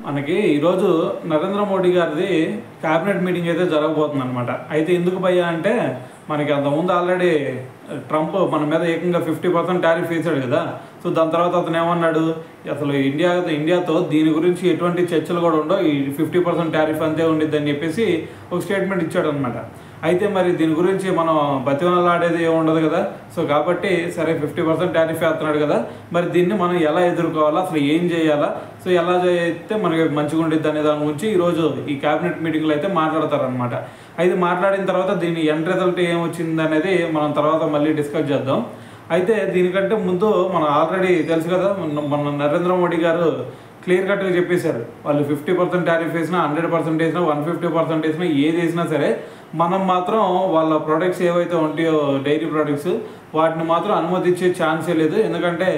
మనకి ఈరోజు నరేంద్ర మోడీ గారిది క్యాబినెట్ మీటింగ్ అయితే జరగబోతుంది అనమాట. అయితే ఎందుకు భయ్యా అంటే మనకి అంతకుముందు ఆల్రెడీ ట్రంప్ మన మీద ఏకంగా 50% టారిఫ్ వేసాడు కదా. సో దాని తర్వాత అతను ఏమన్నాడు, అసలు ఇండియాతో దీని గురించి ఎటువంటి చర్చలు కూడా ఉండవు, ఈ 50% టారిఫ్ అంతే ఉండిద్ది అని చెప్పేసి ఒక స్టేట్మెంట్ ఇచ్చాడు అనమాట. అయితే మరి దీని గురించి మనం బతిమలాడేది ఏమి ఉండదు కదా. సో కాబట్టి సరే 50% టారిఫ్ వేస్తున్నాడు కదా, మరి దీన్ని మనం ఎలా ఎదుర్కోవాలా, అసలు ఏం చేయాలా, సో ఎలా చేస్తే మనకి మంచిగా ఉండిద్ది అనే దాని గురించి ఈరోజు ఈ క్యాబినెట్ మీటింగ్లో అయితే మాట్లాడతారనమాట. అయితే మాట్లాడిన తర్వాత దీని ఎండ్ రిజల్ట్ ఏమొచ్చింది అనేది మనం తర్వాత మళ్ళీ డిస్కస్ చేద్దాం. అయితే దీనికంటే ముందు మనం ఆల్రెడీ తెలుసు కదా, మన నరేంద్ర మోడీ గారు క్లియర్ కట్గా చెప్పేశారు, వాళ్ళు 50% టారిఫ్ వేసినా, 100% వేసినా, 150% వేసినా, ఏది వేసినా సరే మనం మాత్రం వాళ్ళ ప్రొడక్ట్స్ ఏవైతే ఉంటాయో డైరీ ప్రొడక్ట్స్ వాటిని మాత్రం అనుమతించే ఛాన్సే లేదు. ఎందుకంటే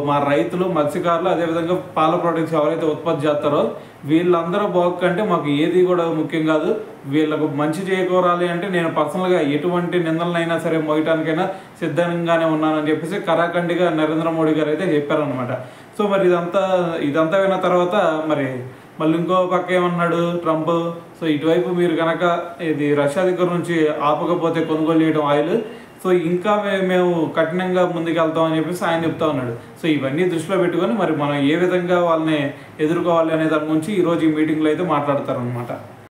మా రైతులు, మత్స్యకారులు, అదేవిధంగా పాల ప్రొడక్ట్స్ ఎవరైతే ఉత్పత్తి చేస్తారో వీళ్ళందరూ బాగుంటే మాకు ఏది కూడా ముఖ్యం కాదు. వీళ్ళకు మంచి చేకూరాలి అంటే నేను పర్సనల్గా ఎటువంటి నిందలనైనా సరే మోయటానికైనా సిద్ధంగానే ఉన్నానని చెప్పేసి కరాఖండిగా నరేంద్ర మోడీ గారు అయితే చెప్పారనమాట. సో మరి ఇదంతా విన్న తర్వాత మళ్ళీ ఇంకో పక్క ఏమన్నాడు ట్రంప్, సో ఇటువైపు మీరు కనుక ఇది రష్యా దగ్గర నుంచి ఆపకపోతే కొనుగోలు చేయడం ఆయిల్, సో ఇంకా మేము కఠినంగా ముందుకెళ్తామని చెప్పేసి ఆయన చెప్తా ఉన్నాడు. సో ఇవన్నీ దృష్టిలో పెట్టుకొని మరి మనం ఏ విధంగా వాళ్ళని ఎదుర్కోవాలి అనే దాని గురించి ఈరోజు ఈ మీటింగ్లో అయితే మాట్లాడతారనమాట.